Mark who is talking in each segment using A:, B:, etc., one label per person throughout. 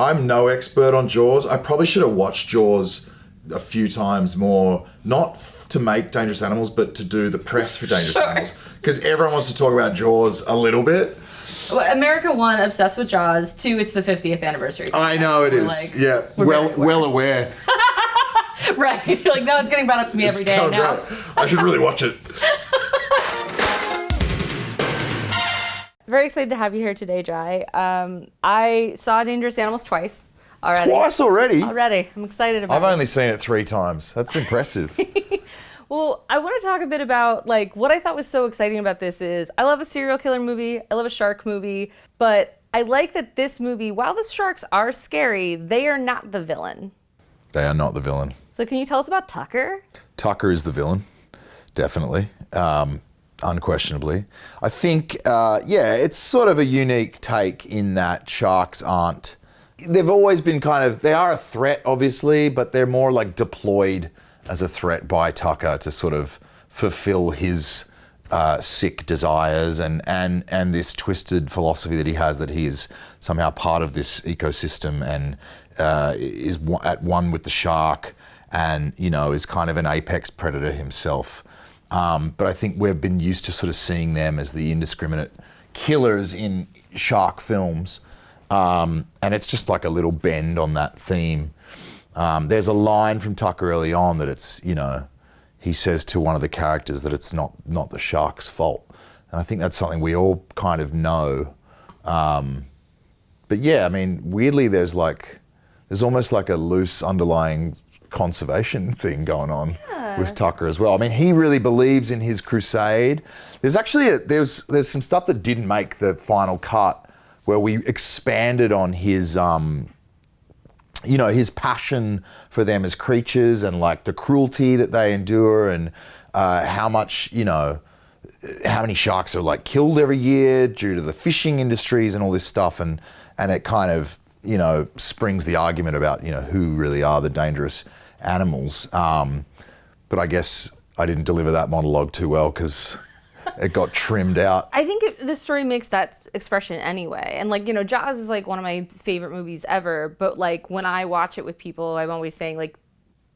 A: I'm no expert on Jaws. I probably should have watched Jaws a few times more, not to make Dangerous Animals, but to do the press for Dangerous Animals. Because everyone wants to talk about Jaws a little bit.
B: Well, America, 1, obsessed with Jaws. 2, it's the 50th anniversary.
A: I know it is. Yeah, well aware.
B: Right. You're like, no, it's getting brought up to me every day now.
A: Great. I should really watch it.
B: Very excited to have you here today, Jai. I saw Dangerous Animals twice already.
A: Twice already?
B: Already. I'm excited about it.
A: I've only seen it 3 times. That's impressive.
B: Well, I want to talk a bit about, like, what I thought was so exciting about this is I love a serial killer movie, I love a shark movie, but I like that this movie, while the sharks are scary, they are not the villain.
A: They are not the villain.
B: So can you tell us about Tucker?
A: Tucker is the villain, definitely, unquestionably. I think, it's sort of a unique take in that sharks aren't, they've always been they are a threat, obviously, but they're more like deployed as a threat by Tucker to sort of fulfill his sick desires and this twisted philosophy that he has, that he is somehow part of this ecosystem and is at one with the shark and, is kind of an apex predator himself. But I think we've been used to sort of seeing them as the indiscriminate killers in shark films. And it's just like a little bend on that theme. There's a line from Tucker early on that it's, he says to one of the characters that it's not the shark's fault. And I think that's something we all kind of know. But yeah, I mean, weirdly, there's almost like a loose underlying conservation thing going on with Tucker as well. I mean, he really believes in his crusade. There's actually, there's some stuff that didn't make the final cut where we expanded on his, his passion for them as creatures and like the cruelty that they endure and how much, how many sharks are like killed every year due to the fishing industries and all this stuff. And it kind of, springs the argument about, who really are the dangerous animals. But I guess I didn't deliver that monologue too well because it got trimmed out.
B: I think the story makes that expression anyway. And like, Jaws is like one of my favorite movies ever. But like when I watch it with people, I'm always saying like,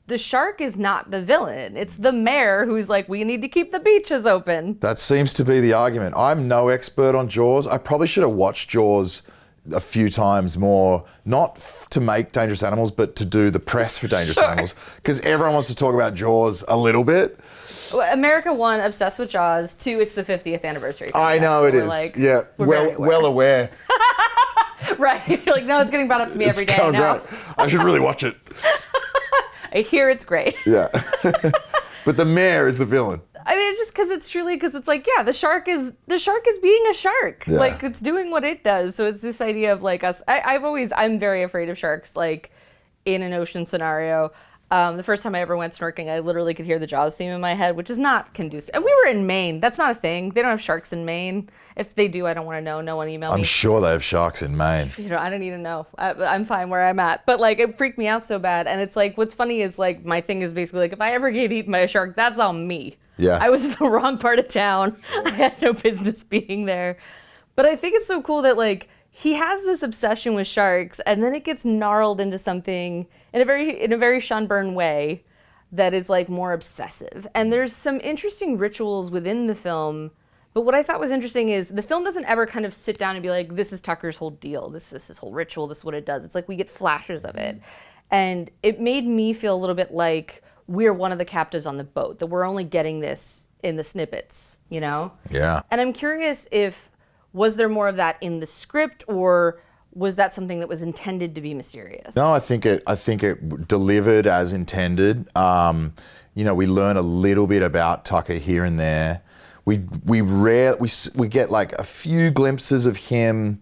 B: the shark is not the villain. It's the mayor who's like, we need to keep the beaches open.
A: That seems to be the argument. I'm no expert on Jaws. I probably should have watched Jaws a few times more, not to make Dangerous Animals, but to do the press for Dangerous Animals. Because everyone wants to talk about Jaws a little bit.
B: Well, America, 1, obsessed with Jaws. 2, it's the 50th anniversary.
A: I know it is. Like, yeah, well aware.
B: Right. You're like, no, it's getting brought up to me every day now.
A: Great. I should really watch it.
B: I hear it's great.
A: Yeah. But the mayor is the villain.
B: I mean, it's just because it's like, yeah, the shark is being a shark. Yeah. Like, it's doing what it does. So it's this idea of like us. I'm very afraid of sharks, like in an ocean scenario. The first time I ever went snorkeling, I literally could hear the Jaws theme in my head, which is not conducive. And we were in Maine. That's not a thing. They don't have sharks in Maine. If they do, I don't want to know. No one email me.
A: I'm sure they have sharks in Maine.
B: I don't even know. I'm fine where I'm at. But like, it freaked me out so bad. And it's like, what's funny is like, my thing is basically like, if I ever get eaten by a shark, that's on me.
A: Yeah.
B: I was in the wrong part of town. I had no business being there. But I think it's so cool that like, he has this obsession with sharks, and then it gets gnarled into something in a very Sean Byrne way that is like more obsessive. And there's some interesting rituals within the film. But what I thought was interesting is the film doesn't ever kind of sit down and be like, this is Tucker's whole deal. This is his whole ritual. This is what it does. It's like we get flashes of it. And it made me feel a little bit like we're one of the captives on the boat, that we're only getting this in the snippets, Yeah. And I'm curious was there more of that in the script, or was that something that was intended to be mysterious?
A: No, I think it delivered as intended. We learn a little bit about Tucker here and there. We get like a few glimpses of him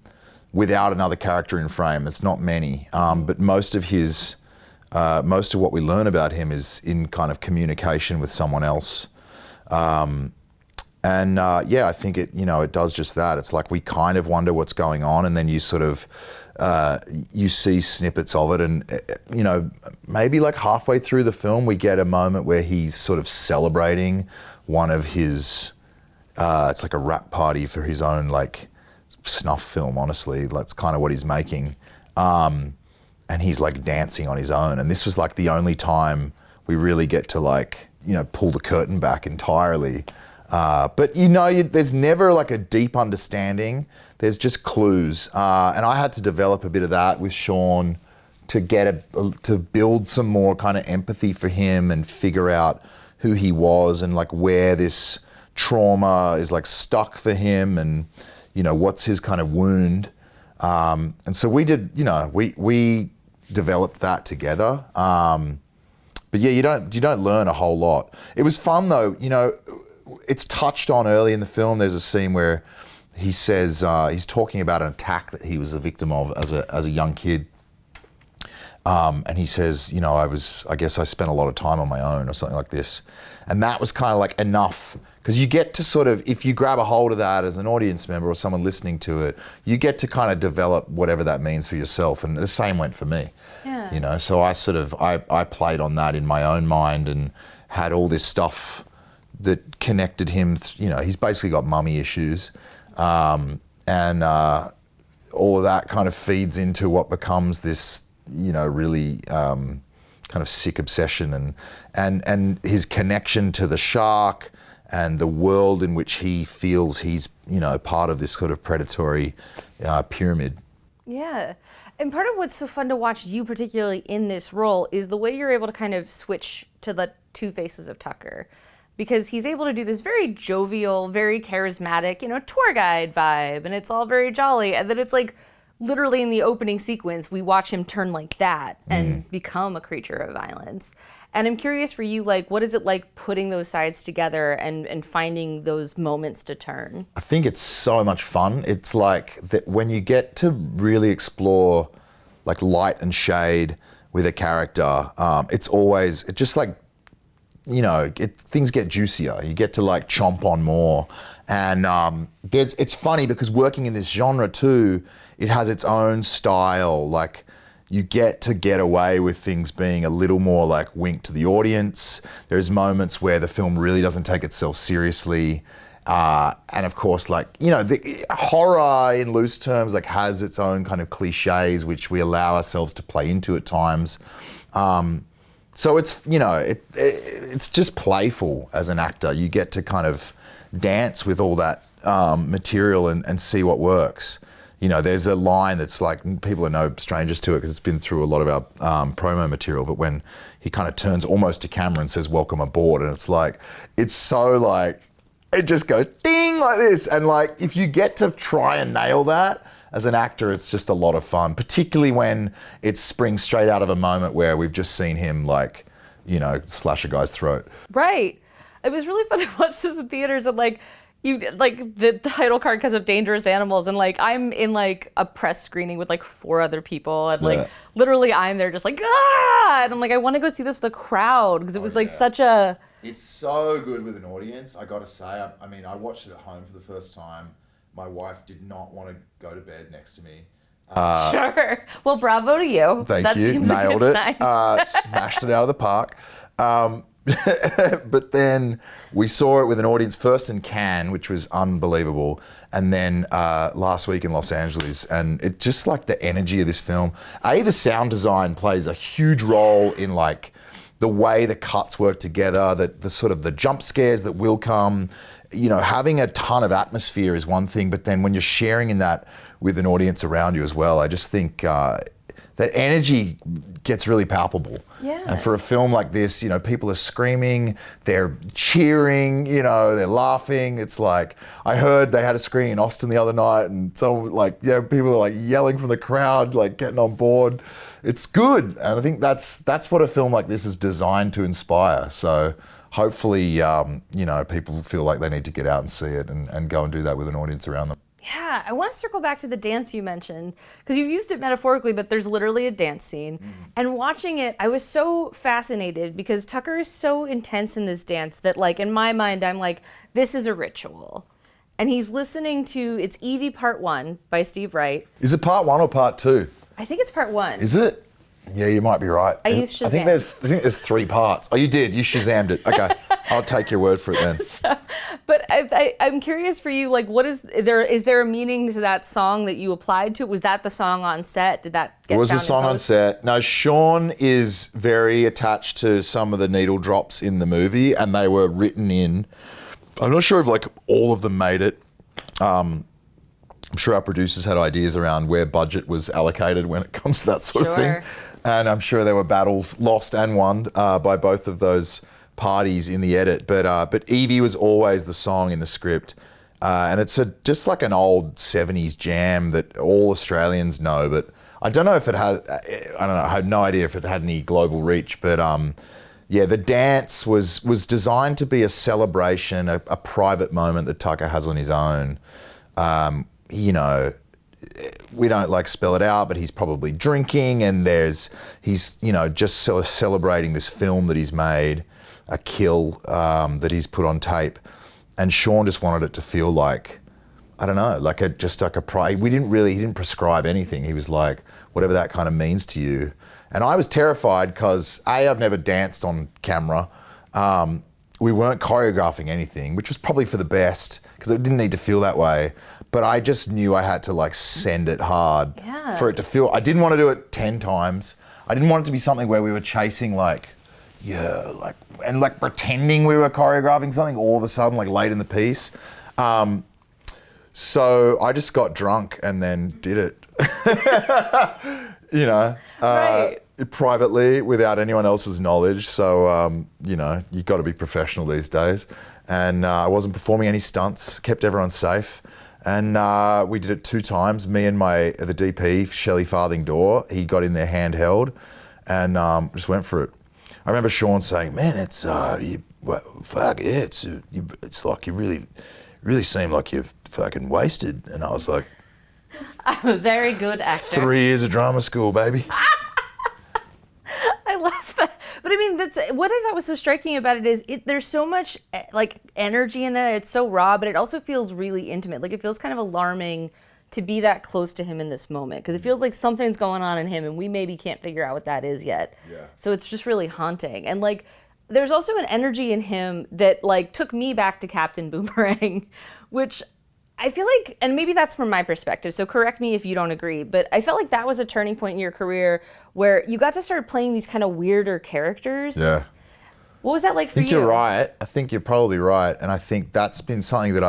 A: without another character in frame. It's not many, but most of what we learn about him is in kind of communication with someone else. I think it does just that. It's like we kind of wonder what's going on, and then you sort of, you see snippets of it, and, maybe like halfway through the film, we get a moment where he's sort of celebrating one of his, it's like a rap party for his own like snuff film, honestly. That's kind of what he's making. and he's like dancing on his own. And this was like the only time we really get to like, you know, pull the curtain back entirely. But you know, there's never like a deep understanding. There's just clues. And I had to develop a bit of that with Sean to to build some more kind of empathy for him and figure out who he was and like where this trauma is like stuck for him and, you know, what's his kind of wound. And so we did, you know, we developed that together. But yeah, you don't learn a whole lot. It was fun though, you know, it's touched on early in the film. There's a scene where he says, he's talking about an attack that he was a victim of as a young kid. And he says, you know, I guess I spent a lot of time on my own or something like this. And that was kind of like enough, because you get to sort of, if you grab a hold of that as an audience member or someone listening to it, you get to kind of develop whatever that means for yourself. And the same went for me.
B: Yeah.
A: You know, so I played on that in my own mind and had all this stuff that connected him. You know, he's basically got mummy issues. And all of that kind of feeds into what becomes this, you know, really kind of sick obsession and his connection to the shark and the world in which he feels he's, you know, part of this sort of predatory pyramid.
B: Yeah. And part of what's so fun to watch you particularly in this role is the way you're able to kind of switch to the two faces of Tucker. Because he's able to do this very jovial, very charismatic, you know, tour guide vibe, and it's all very jolly. And then it's like, literally in the opening sequence, we watch him turn like that and become a creature of violence. And I'm curious for you, like, what is it like putting those sides together and finding those moments to turn?
A: I think it's so much fun. It's like that when you get to really explore like light and shade with a character, it's just like, you know, things get juicier. You get to like chomp on more. And it's funny because working in this genre too, it has its own style. Like you get away with things being a little more like wink to the audience. There's moments where the film really doesn't take itself seriously. And of course, like, you know, the horror in loose terms, like has its own kind of cliches, which we allow ourselves to play into at times. So it's, you know, it's just playful as an actor. You get to kind of dance with all that material and see what works. You know, there's a line that's like, people are no strangers to it because it's been through a lot of our promo material, but when he kind of turns almost to camera and says, "Welcome aboard," and it's like, it's so like, it just goes ding like this. And like, if you get to try and nail that as an actor, it's just a lot of fun, particularly when it springs straight out of a moment where we've just seen him like, you know, slash a guy's throat.
B: Right. It was really fun to watch this in theaters and like, you like the title card because of Dangerous Animals, and like I'm in like a press screening with like 4 other people, and like literally I'm there just like and I'm like, I want to go see this with a crowd because it was like such a.
A: It's so good with an audience. I gotta say, I mean, I watched it at home for the first time. My wife did not want to go to bed next to me.
B: Sure. Well, bravo to you.
A: Thank you. Nailed it. Smashed it out of the park. But then we saw it with an audience first in Cannes, which was unbelievable, and then last week in Los Angeles, and it just like the energy of this film. The sound design plays a huge role in like the way the cuts work together, the sort of the jump scares that will come. You know, having a ton of atmosphere is one thing, but then when you're sharing in that with an audience around you as well, I just think that energy gets really palpable.
B: Yeah.
A: And for a film like this, you know, people are screaming, they're cheering, you know, they're laughing. It's like, I heard they had a screening in Austin the other night, and so like, yeah, people are like yelling from the crowd, like getting on board. It's good. And I think that's what a film like this is designed to inspire. So hopefully, you know, people feel like they need to get out and see it and go and do that with an audience around them.
B: Yeah, I want to circle back to the dance you mentioned, because you've used it metaphorically, but there's literally a dance scene. And watching it, I was so fascinated because Tucker is so intense in this dance that, like, in my mind, I'm like, this is a ritual. And he's listening to, it's Evie Part 1 by Steve Wright.
A: Is it part 1 or part 2?
B: I think it's Part 1.
A: Is it? Yeah, you might be right.
B: I used Shazam.
A: I think there's 3 parts. Oh, you did. You Shazammed it. Okay. I'll take your word for it then.
B: But I'm curious for you, like, what is there a meaning to that song that you applied to? Was that the song on set? Did that get
A: It was
B: found
A: a
B: in
A: song on
B: post?
A: set. No, Sean is very attached to some of the needle drops in the movie, and they were written in. I'm not sure if like all of them made it. I'm sure our producers had ideas around where budget was allocated when it comes to that sort of thing.
B: Sure.
A: And I'm sure there were battles lost and won by both of those parties in the edit. But Evie was always the song in the script. And it's just like an old 70s jam that all Australians know. But I don't know if it has, I don't know, I had no idea if it had any global reach. But yeah, the dance was designed to be a celebration, a private moment that Tucker has on his own. You know, we don't like spell it out, but he's probably drinking, and he's you know, just celebrating this film that he's made, a kill that he's put on tape, and Sean just wanted it to feel like, I don't know, like just like a pride. He didn't prescribe anything. He was like, whatever that kind of means to you. And I was terrified because I've never danced on camera. We weren't choreographing anything, which was probably for the best because it didn't need to feel that way. But I just knew I had to like send it hard for it to feel. I didn't want to do it 10 times. I didn't want it to be something where we were chasing and pretending we were choreographing something all of a sudden, like late in the piece. So I just got drunk and then did it. You know,
B: Right.
A: privately without anyone else's knowledge. So, you know, you got to be professional these days. And I wasn't performing any stunts, kept everyone safe. And we did it 2 times. Me and the DP, Shelley Farthing-Dorr, he got in there handheld and just went for it. I remember Sean saying, "Man, it's like you really seem like you're fucking wasted." And I was like,
B: I'm a very good actor.
A: 3 years of drama school, baby.
B: I love that. But I mean, that's what I thought was so striking about it is there's so much like energy in there. It's so raw, but it also feels really intimate. Like it feels kind of alarming to be that close to him in this moment because it feels like something's going on in him and we maybe can't figure out what that is yet.
A: Yeah.
B: So it's just really haunting. And like there's also an energy in him that like took me back to Captain Boomerang, which I feel like, and maybe that's from my perspective, so correct me if you don't agree, but I felt like that was a turning point in your career where you got to start playing these kind of weirder characters.
A: Yeah.
B: What was that like for you?
A: I think you're right. I think you're probably right. And I think that's been something that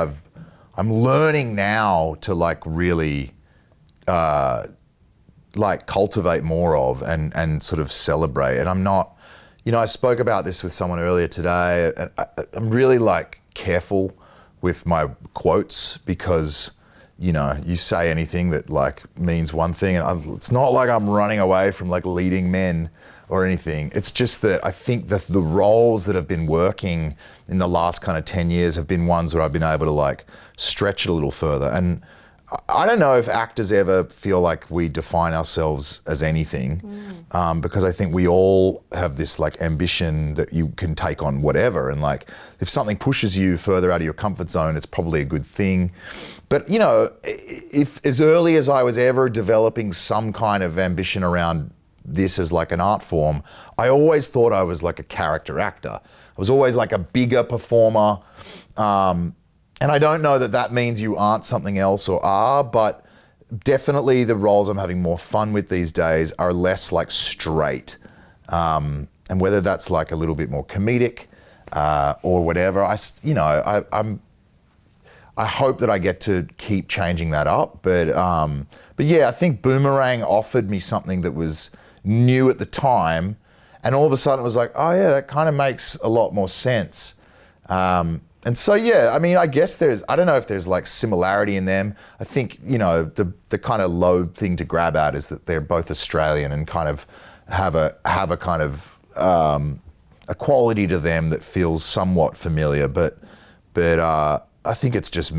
A: I'm learning now to like really like cultivate more of and sort of celebrate. And I'm not, you know, I spoke about this with someone earlier today. And I'm really like careful with my quotes because, you know, you say anything that like means one thing and it's not like I'm running away from like leading men or anything. It's just that I think that the roles that have been working in the last kind of 10 years have been ones where I've been able to like stretch it a little further. And I don't know if actors ever feel like we define ourselves as anything, because I think we all have this like ambition that you can take on whatever. And like, if something pushes you further out of your comfort zone, it's probably a good thing. But you know, if as early as I was ever developing some kind of ambition around this as like an art form, I always thought I was like a character actor. I was always like a bigger performer. And I don't know that that means you aren't something else or are, but definitely the roles I'm having more fun with these days are less like straight. And whether that's like a little bit more comedic or whatever, I hope that I get to keep changing that up. But yeah, I think Boomerang offered me something that was new at the time. And all of a sudden it was like, oh yeah, that kind of makes a lot more sense. And so, yeah, I mean, I guess I don't know if there's like similarity in them. I think, you know, the kind of low thing to grab at is that they're both Australian and kind of have a kind of a quality to them that feels somewhat familiar. But I think it's just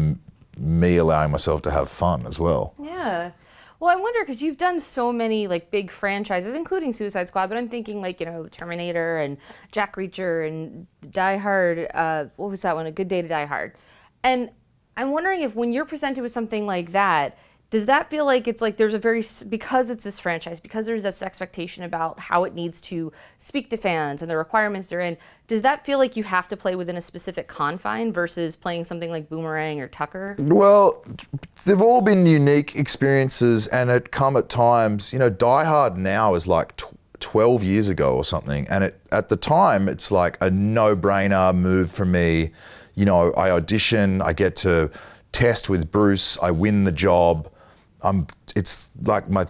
A: me allowing myself to have fun as well.
B: Yeah. Well, I wonder, because you've done so many like big franchises, including Suicide Squad, but I'm thinking like, you know, Terminator and Jack Reacher and Die Hard. What was that one? A Good Day to Die Hard. And I'm wondering if when you're presented with something like that, Does that feel like it's like there's a because it's this franchise, because there's this expectation about how it needs to speak to fans and the requirements they're in, does that feel like you have to play within a specific confine versus playing something like Boomerang or Tucker?
A: Well, they've all been unique experiences, and it come at times, Die Hard now is like 12 years ago or something, and at the time it's like a no-brainer move for me. I audition, I get to test with Bruce, I win the job. It's like my,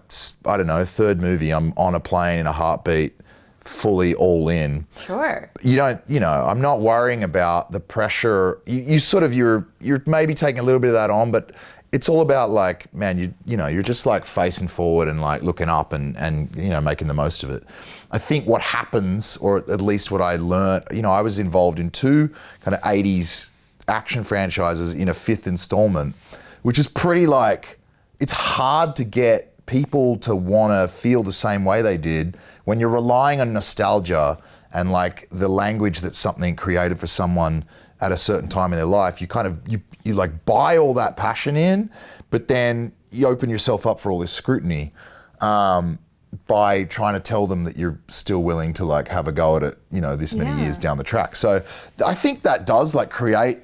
A: I don't know, third movie. I'm on a plane in a heartbeat, fully all in.
B: Sure.
A: I'm not worrying about the pressure. You're maybe taking a little bit of that on, but it's all about like, man, you're just like facing forward and like looking up and making the most of it. I think what happens, or at least what I learned, I was involved in 2 kind of 80s action franchises in a 5th installment, which is pretty like, it's hard to get people to want to feel the same way they did when you're relying on nostalgia and like the language that something created for someone at a certain time in their life. You kind of, you like buy all that passion in, but then you open yourself up for all this scrutiny by trying to tell them that you're still willing to like have a go at it, this many years down the track. So I think that does like create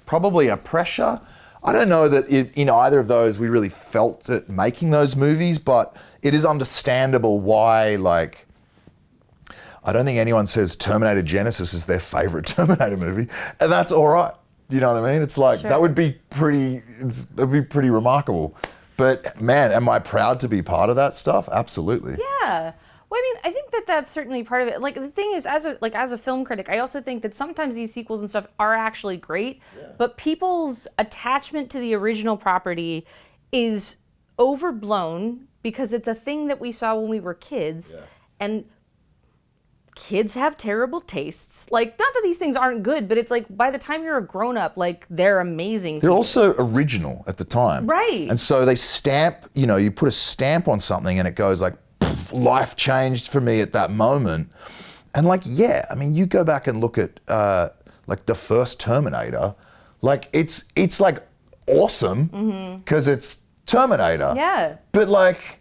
A: probably a pressure. I don't know that either of those we really felt it making those movies, but it is understandable why, like, I don't think anyone says Terminator Genesis is their favorite Terminator movie, and that's all right. You know what I mean? It's like,
B: Sure.
A: That would be pretty remarkable. But man, am I proud to be part of that stuff? Absolutely.
B: Yeah. Well, I mean, I think that that's certainly part of it. Like, the thing is, as a film critic, I also think that sometimes these sequels and stuff are actually great, but people's attachment to the original property is overblown because it's a thing that we saw when we were kids, and kids have terrible tastes. Like, not that these things aren't good, but it's like, by the time you're a grown-up, like, they're amazing.
A: They're also original at the time.
B: Right.
A: And so they stamp, you put a stamp on something and it goes like, life changed for me at that moment. And like, I mean, you go back and look at like the first Terminator, like it's like awesome because it's Terminator.
B: Yeah.
A: But like,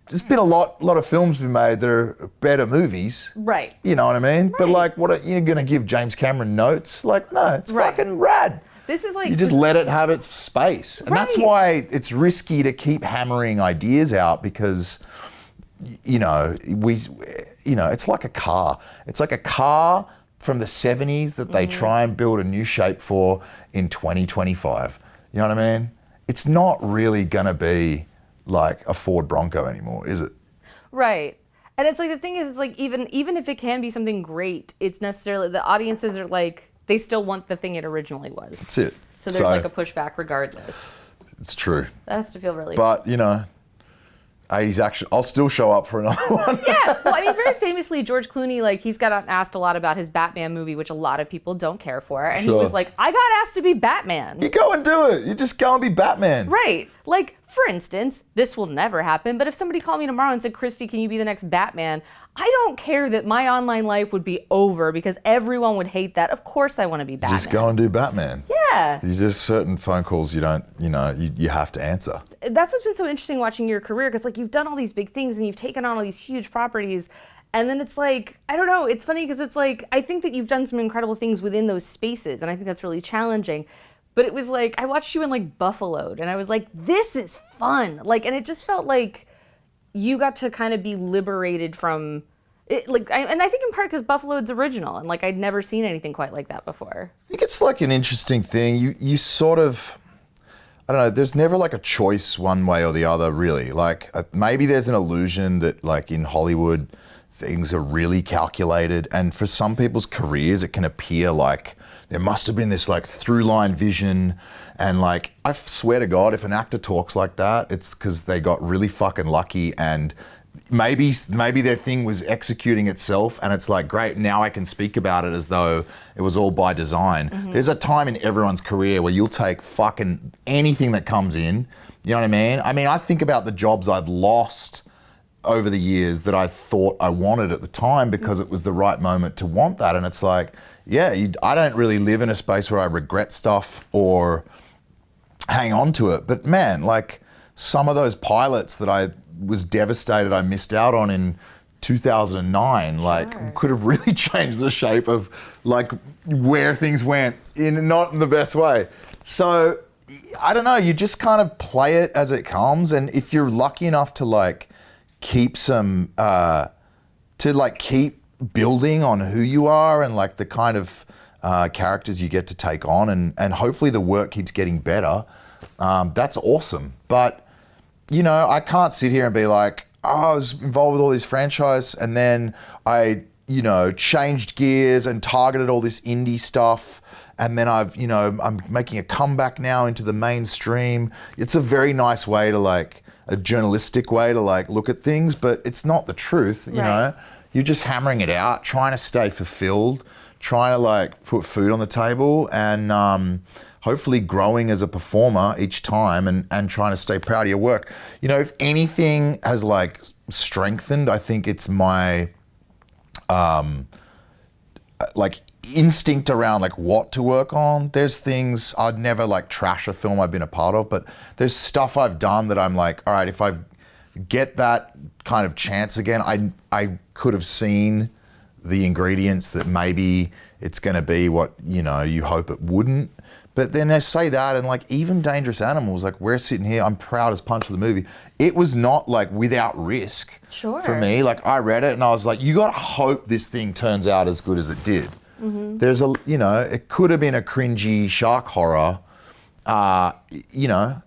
A: there's been a lot of films been made that are better movies.
B: Right.
A: You know what I mean?
B: Right.
A: But like, what are you going to give James Cameron notes? Like, no, it's fucking rad.
B: This is like,
A: You just let it have its space. And that's why it's risky to keep hammering ideas out, because it's like a car. It's like a car from the 70s that they try and build a new shape for in 2025. You know what I mean? It's not really gonna be like a Ford Bronco anymore, is it?
B: right. And it's like, the thing is, it's like, even if it can be something great, it's necessarily, the audiences are like, they still want the thing it originally was.
A: That's it.
B: So there's like a pushback regardless.
A: It's true.
B: That has to feel really
A: But, 80s action, I'll still show up for another one.
B: Yeah, well, I mean, very famously, George Clooney, like, he's got asked a lot about his Batman movie, which a lot of people don't care for, and he was like, I got asked to be Batman.
A: You go and do it. You just go and be Batman.
B: Right. Like, for instance, this will never happen, but if somebody called me tomorrow and said, Kristy, can you be the next Batman? I don't care that my online life would be over because everyone would hate that. Of course I want to be Batman.
A: Just go and do Batman.
B: Yeah.
A: There's just certain phone calls you don't, you have to answer.
B: That's what's been so interesting watching your career, because like, you've done all these big things and you've taken on all these huge properties, and then it's like, I don't know, it's funny because it's like, I think that you've done some incredible things within those spaces, and I think that's really challenging. But it was like, I watched you in like Buffaloed, and I was like, this is fun. Like, and it just felt like you got to kind of be liberated from it. Like, and I think in part because Buffaloed's original, and like, I'd never seen anything quite like that before.
A: I think it's like an interesting thing. You sort of, I don't know, there's never like a choice one way or the other, really. Like, maybe there's an illusion that like in Hollywood, things are really calculated. And for some people's careers, it can appear like there must have been this like through line vision. And like, I swear to God, if an actor talks like that, it's because they got really fucking lucky, and maybe their thing was executing itself, and it's like, great, now I can speak about it as though it was all by design. There's a time in everyone's career where you'll take fucking anything that comes in. You know what I mean? I mean, I think about the jobs I've lost over the years that I thought I wanted at the time because it was the right moment to want that. And it's like, I don't really live in a space where I regret stuff or hang on to it. But man, like some of those pilots that I was devastated I missed out on in 2009, like could have really changed the shape of like where things went not in the best way. So I don't know, you just kind of play it as it comes. And if you're lucky enough to like keep some, keep building on who you are and like the kind of characters you get to take on and hopefully the work keeps getting better, that's awesome. But, you know, I can't sit here and be like, oh, I was involved with all this franchise and then I, you know, changed gears and targeted all this indie stuff. And then I'm making a comeback now into the mainstream. It's a very nice way to like, a journalistic way to like look at things, but it's not the truth, you know? You're just hammering it out, trying to stay fulfilled, trying to like put food on the table and hopefully growing as a performer each time and trying to stay proud of your work. You know, if anything has like strengthened, I think it's my like instinct around like what to work on. There's things I'd never like trash a film I've been a part of, but there's stuff I've done that I'm like, all right, if I get that kind of chance again, I could have seen the ingredients that maybe it's going to be what, you know, you hope it wouldn't. But then I say that and like even Dangerous Animals, like we're sitting here, I'm proud as punch of the movie. It was not like without risk for me. Like I read it and I was like, you got to hope this thing turns out as good as it did. Mm-hmm. There's a, you know, it could have been a cringy shark horror. You know,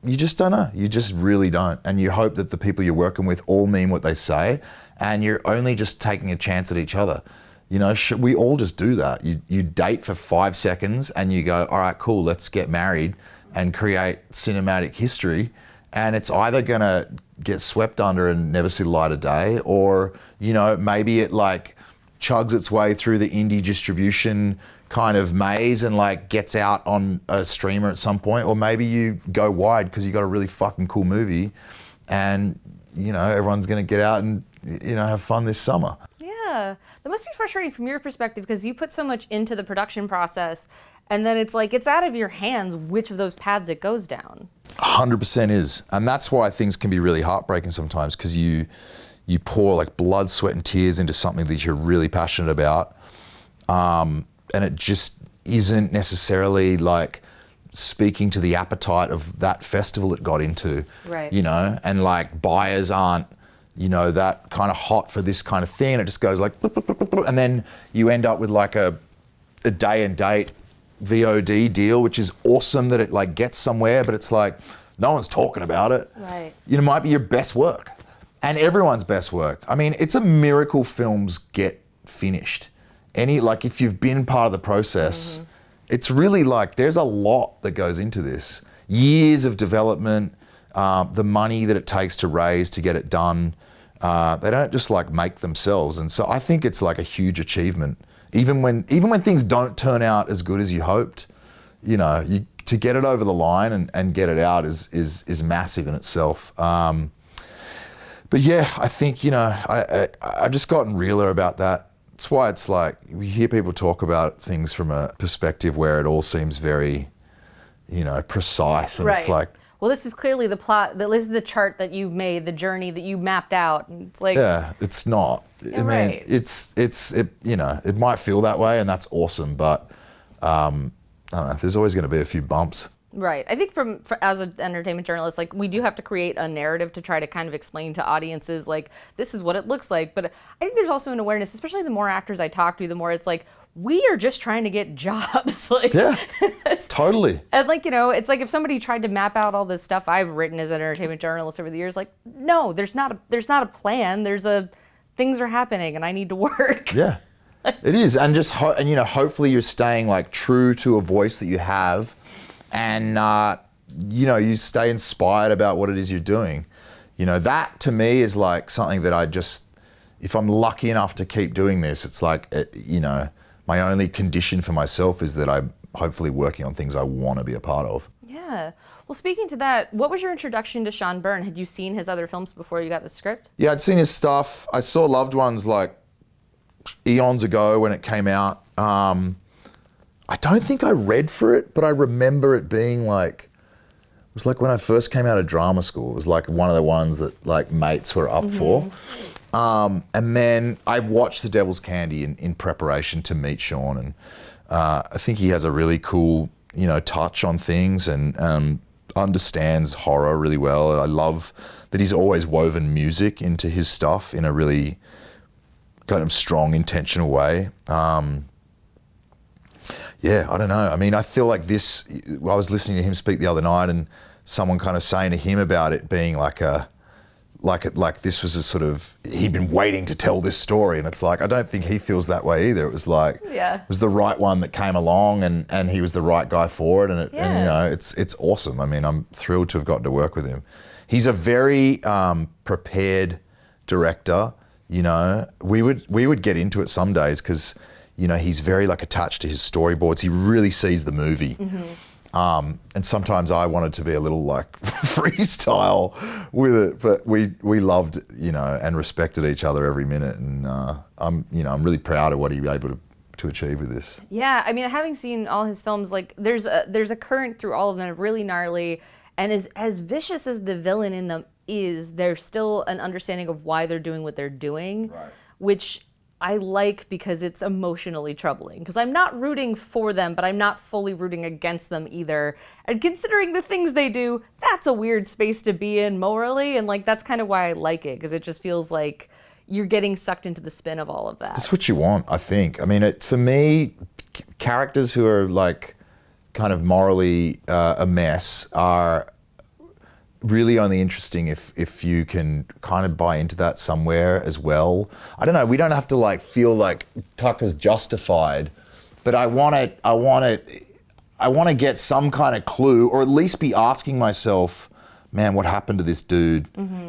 A: you just don't know. You just really don't. And you hope that the people you're working with all mean what they say and you're only just taking a chance at each other. You know, we all just do that. You date for 5 seconds and you go, all right, cool, let's get married and create cinematic history. And it's either going to get swept under and never see the light of day, or, you know, maybe it like chugs its way through the indie distribution kind of maze and like gets out on a streamer at some point, or maybe you go wide because you got a really fucking cool movie and, you know, everyone's going to get out and, you know, have fun this summer.
B: Yeah, that must be frustrating from your perspective because you put so much into the production process and then it's like it's out of your hands which of those paths it goes down.
A: 100% is. And that's why things can be really heartbreaking sometimes because you pour like blood, sweat and tears into something that you're really passionate about. And it just isn't necessarily like speaking to the appetite of that festival it got into, you know, and like buyers aren't, you know, that kind of hot for this kind of thing. It just goes like, and then you end up with like a day and date VOD deal, which is awesome that it like gets somewhere, but it's like, no one's talking about it.
B: Right.
A: You know, it might be your best work and everyone's best work. I mean, it's a miracle films get finished. Like if you've been part of the process, it's really like, there's a lot that goes into this. Years of development, the money that it takes to raise to get it done. They don't just like make themselves. And so I think it's like a huge achievement. Even when things don't turn out as good as you hoped, you know, to get it over the line and get it out is massive in itself. But yeah, I think, you know, I've just gotten realer about that. That's why it's like, we hear people talk about things from a perspective where it all seems very, you know, precise. And it's like,
B: well, this is clearly the plot, this is the chart that you've made, the journey that you mapped out. And it's like,
A: yeah, it's not. I mean, it's you know, it might feel that way and that's awesome, but I don't know, there's always going to be a few bumps.
B: Right. I think as an entertainment journalist, like we do have to create a narrative to try to kind of explain to audiences, like, this is what it looks like. But I think there's also an awareness, especially the more actors I talk to, the more it's like, we are just trying to get jobs. Like,
A: yeah, totally.
B: And like, you know, it's like if somebody tried to map out all this stuff I've written as an entertainment journalist over the years, like, no, there's not a plan. Things are happening and I need to work.
A: Yeah, it is. And just, and you know, hopefully you're staying like true to a voice that you have and, you know, you stay inspired about what it is you're doing. You know, that to me is like something that I just, if I'm lucky enough to keep doing this, it's like, you know, my only condition for myself is that I'm hopefully working on things I want to be a part of.
B: Yeah. Well, speaking to that, what was your introduction to Sean Byrne? Had you seen his other films before you got the script?
A: Yeah, I'd seen his stuff. I saw Loved Ones like eons ago when it came out. I don't think I read for it, but I remember it being like was like when I first came out of drama school. It was like one of the ones that like mates were up for. And then I watched The Devil's Candy in preparation to meet Sean, and I think he has a really cool, you know, touch on things, and understands horror really well. I love that he's always woven music into his stuff in a really kind of strong, intentional way. Yeah, I don't know. I mean, I feel like this, I was listening to him speak the other night, and someone kind of saying to him about it being like this was a sort of, he'd been waiting to tell this story, and it's like, I don't think he feels that way either. It was like, it was the right one that came along, and he was the right guy for it, and you know, it's awesome. I mean, I'm thrilled to have gotten to work with him. He's a very prepared director. You know, we would get into it some days because, you know, he's very like attached to his storyboards. He really sees the movie. And sometimes I wanted to be a little like freestyle with it, but we loved, you know, and respected each other every minute. And I'm really proud of what he was able to achieve with this.
B: Yeah, I mean, having seen all his films, like there's a current through all of them, really gnarly, and as vicious as the villain in them is, there's still an understanding of why they're doing what they're doing, which I like because it's emotionally troubling. Because I'm not rooting for them, but I'm not fully rooting against them either. And considering the things they do, that's a weird space to be in morally, and like that's kind of why I like it, because it just feels like you're getting sucked into the spin of all of that.
A: That's what you want, I think. I mean, for me, characters who are like kind of morally a mess are really only interesting if you can kind of buy into that somewhere as well. I don't know, we don't have to like feel like Tucker's justified, but I want to get some kind of clue, or at least be asking myself, man, what happened to this dude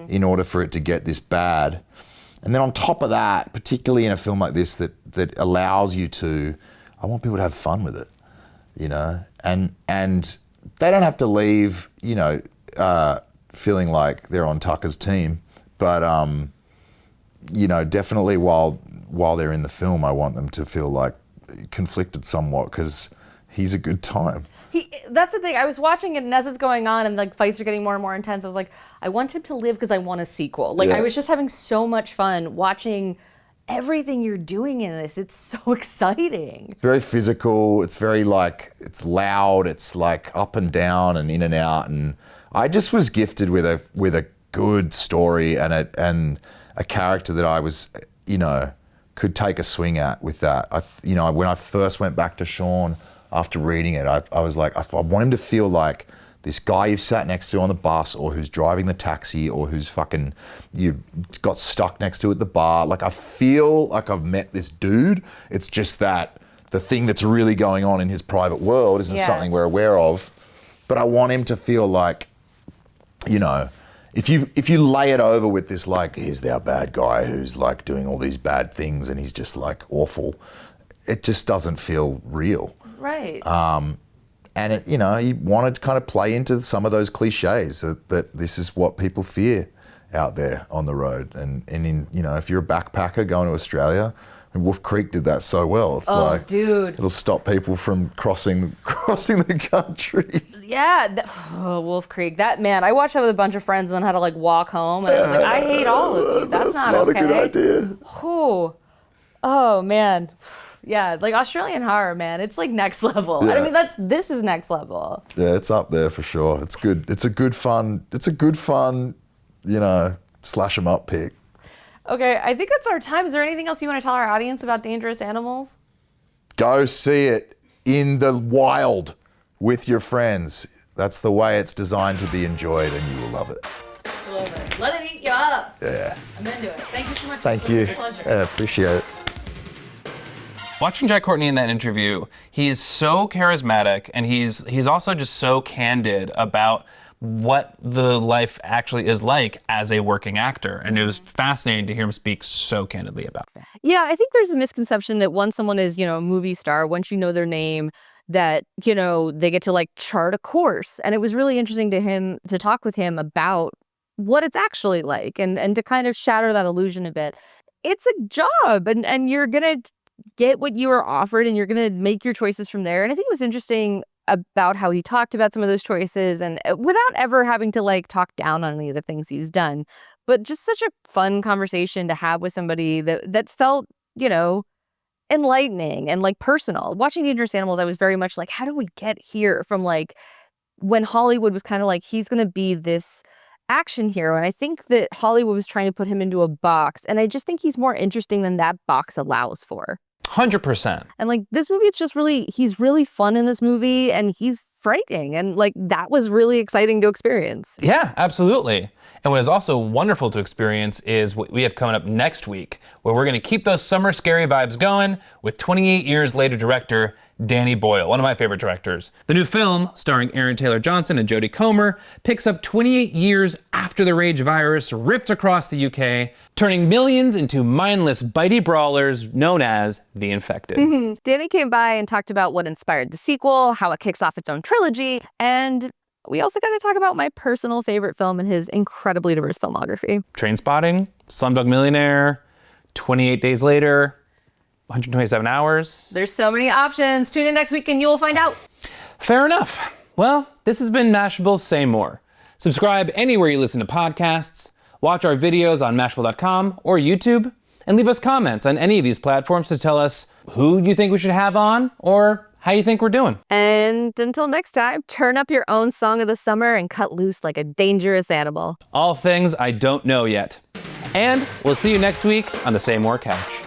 A: in order for it to get this bad? And then on top of that, particularly in a film like this that allows you to, I want people to have fun with it, you know, and they don't have to leave, you know, feeling like they're on Tucker's team, but you know, definitely while they're in the film, I want them to feel like conflicted somewhat, because he's a good time.
B: That's the thing. I was watching it, and as it's going on and like fights are getting more and more intense, I was like, I want him to live because I want a sequel. Like I was just having so much fun watching everything you're doing in this. It's so exciting. It's
A: very physical. It's very like, it's loud. It's like up and down and in and out. And I just was gifted with a good story and a character that I was, you know, could take a swing at with that. You know, when I first went back to Sean after reading it, I was like, I want him to feel like this guy you've sat next to on the bus, or who's driving the taxi, or who's fucking, you got stuck next to at the bar. Like, I feel like I've met this dude. It's just that the thing that's really going on in his private world isn't something we're aware of. But I want him to feel like, you know, if you lay it over with this, like, here's our bad guy who's like doing all these bad things and he's just like awful, it just doesn't feel real.
B: Right.
A: And it, you know, you want to kind of play into some of those cliches that this is what people fear out there on the road. And in, you know, if you're a backpacker going to Australia, and Wolf Creek did that so well. It's like,
B: dude,
A: it'll stop people from crossing the country.
B: Yeah, Wolf Creek. That, man, I watched that with a bunch of friends and then had to like walk home, and I was like, I hate all of you. That's not okay.
A: Not a good idea.
B: Oh man. Yeah, like Australian horror, man, it's like next level. Yeah. I mean, this is next level.
A: Yeah, it's up there for sure. It's good. It's a good fun, you know, slash 'em up pick.
B: Okay, I think that's our time. Is there anything else you want to tell our audience about Dangerous Animals?
A: Go see it in the wild with your friends. That's the way it's designed to be enjoyed, and you will love it.
B: Love it. Let it eat you up.
A: Yeah.
B: I'm into it. Thank you so much.
A: Thank you.
B: It's a pleasure.
A: Yeah, appreciate it.
C: Watching Jai Courtney in that interview, he's so charismatic, and he's also just so candid about what the life actually is like as a working actor. And it was fascinating to hear him speak so candidly about it.
B: Yeah, I think there's a misconception that once someone is, you know, a movie star, once you know their name, that, you know, they get to like chart a course. And it was really interesting to talk with him about what it's actually like, and to kind of shatter that illusion a bit. It's a job, and you're going to get what you were offered, and you're going to make your choices from there. And I think it was interesting about how he talked about some of those choices, and without ever having to like talk down on any of the things he's done. But just such a fun conversation to have with somebody that felt, you know, enlightening and like personal. Watching Dangerous Animals, I was very much like, how do we get here from like when Hollywood was kind of like, he's going to be this action hero. And I think that Hollywood was trying to put him into a box. And I just think he's more interesting than that box allows for.
C: 100%.
B: And like this movie, it's just really, he's really fun in this movie and he's frightening. And like that was really exciting to experience.
C: Yeah, absolutely. And what is also wonderful to experience is what we have coming up next week, where we're going to keep those summer scary vibes going with 28 years later director Danny Boyle, one of my favorite directors. The new film, starring Aaron Taylor Johnson and Jodie Comer, picks up 28 years after the rage virus ripped across the UK, turning millions into mindless bitey brawlers known as the Infected.
B: Danny came by and talked about what inspired the sequel, how it kicks off its own trilogy, and we also got to talk about my personal favorite film in his incredibly diverse filmography.
C: Trainspotting, Slumdog Millionaire, 28 Days Later, 127 Hours.
B: There's so many options. Tune in next week and you will find out.
C: Fair enough. Well, this has been Mashable's Say More. Subscribe anywhere you listen to podcasts, watch our videos on Mashable.com or YouTube, and leave us comments on any of these platforms to tell us who you think we should have on or how you think we're doing.
B: And until next time, turn up your own song of the summer and cut loose like a dangerous animal.
C: All things I don't know yet. And we'll see you next week on the Say More couch.